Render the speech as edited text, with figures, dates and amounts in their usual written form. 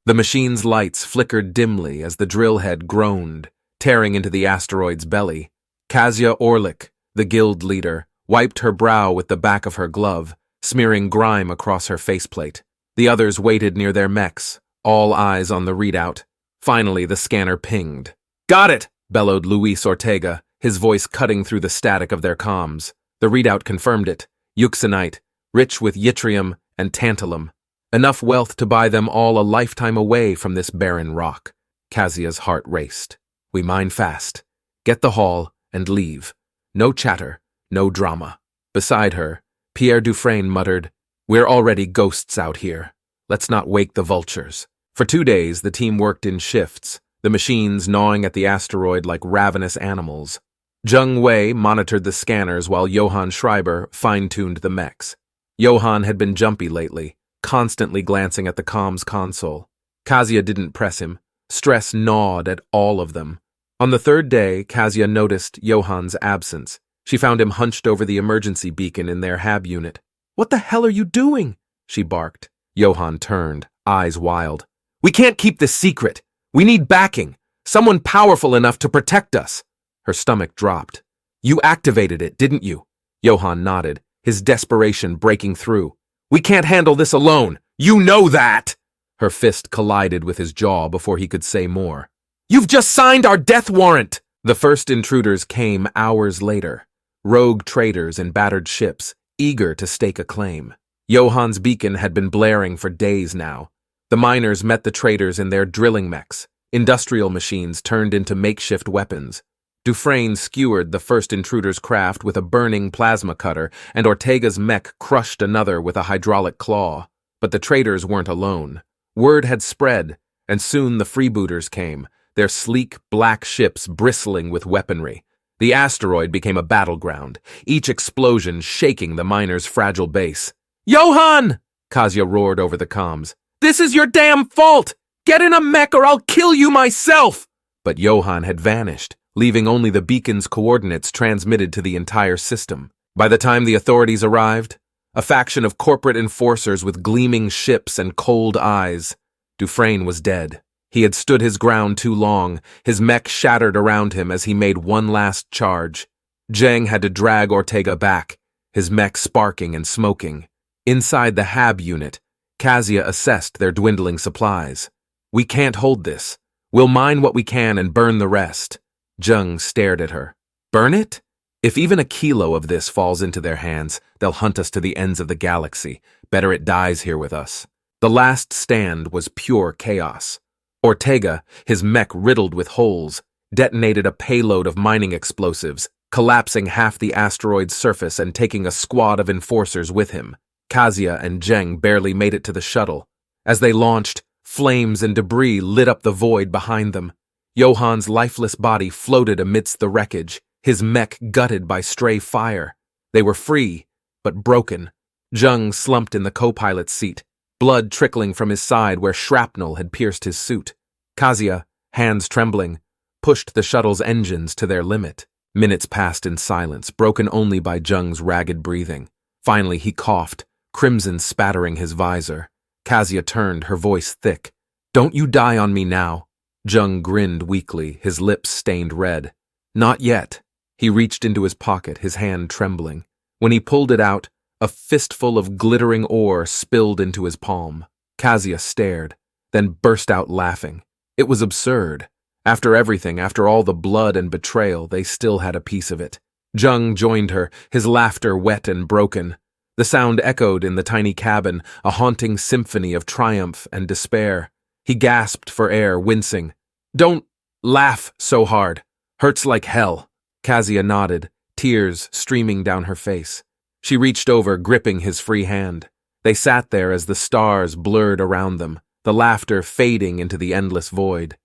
The machine's lights flickered dimly as the drill head groaned, tearing into the asteroid's belly. Kasia Orlik, the guild leader, wiped her brow with the back of her glove, smearing grime across her faceplate. The others waited near their mechs, all eyes on the readout. Finally, the scanner pinged. "Got it!" bellowed Luis Ortega, his voice cutting through the static of their comms. The readout confirmed it. Euxenite, rich with yttrium and tantalum. Enough wealth to buy them all a lifetime away from this barren rock. Kasia's heart raced. "We mine fast. Get the haul and leave. No chatter, no drama." Beside her, Pierre Dufresne muttered, "We're already ghosts out here. Let's not wake the vultures." For 2 days, the team worked in shifts, the machines gnawing at the asteroid like ravenous animals. Zheng Wei monitored the scanners while Johann Schreiber fine-tuned the mechs. Johann had been jumpy lately, constantly glancing at the comms console. Kasia didn't press him. Stress gnawed at all of them. On the 3rd day, Kasia noticed Johann's absence. She found him hunched over the emergency beacon in their HAB unit. "What the hell are you doing?" she barked. Johann turned, eyes wild. "We can't keep this secret. We need backing. Someone powerful enough to protect us." Her stomach dropped. "You activated it, didn't you?" Johann nodded, his desperation breaking through. "We can't handle this alone. You know that!" Her fist collided with his jaw before he could say more. "You've just signed our death warrant!" The first intruders came hours later. Rogue traders in battered ships, eager to stake a claim. Johann's beacon had been blaring for days now. The miners met the traders in their drilling mechs, industrial machines turned into makeshift weapons. Dufresne skewered the first intruder's craft with a burning plasma cutter, and Ortega's mech crushed another with a hydraulic claw. But the traders weren't alone. Word had spread, and soon the freebooters came, their sleek black ships bristling with weaponry. The asteroid became a battleground, each explosion shaking the miners' fragile base. "Johann!" Kasia roared over the comms. "This is your damn fault! Get in a mech or I'll kill you myself!" But Johann had vanished, leaving only the beacon's coordinates transmitted to the entire system. By the time the authorities arrived, a faction of corporate enforcers with gleaming ships and cold eyes, Dufresne was dead. He had stood his ground too long, his mech shattered around him as he made one last charge. Zheng had to drag Ortega back, his mech sparking and smoking. Inside the HAB unit, Kasia assessed their dwindling supplies. "We can't hold this. We'll mine what we can and burn the rest." Zheng stared at her. "Burn it? If even a kilo of this falls into their hands, they'll hunt us to the ends of the galaxy. Better it dies here with us." The last stand was pure chaos. Ortega, his mech riddled with holes, detonated a payload of mining explosives, collapsing half the asteroid's surface and taking a squad of enforcers with him. Kasia and Zheng barely made it to the shuttle. As they launched, flames and debris lit up the void behind them. Johann's lifeless body floated amidst the wreckage, his mech gutted by stray fire. They were free, but broken. Zheng slumped in the co-pilot's seat, blood trickling from his side where shrapnel had pierced his suit. Kasia, hands trembling, pushed the shuttle's engines to their limit. Minutes passed in silence, broken only by Zheng's ragged breathing. Finally, he coughed, crimson spattering his visor. Kasia turned, her voice thick. "Don't you die on me now." Zheng grinned weakly, his lips stained red. "Not yet." He reached into his pocket, his hand trembling. When he pulled it out, a fistful of glittering ore spilled into his palm. Kasia stared, then burst out laughing. It was absurd. After everything, after all the blood and betrayal, they still had a piece of it. Zheng joined her, his laughter wet and broken. The sound echoed in the tiny cabin, a haunting symphony of triumph and despair. He gasped for air, wincing. "Don't laugh so hard. Hurts like hell." Kasia nodded, tears streaming down her face. She reached over, gripping his free hand. They sat there as the stars blurred around them, the laughter fading into the endless void.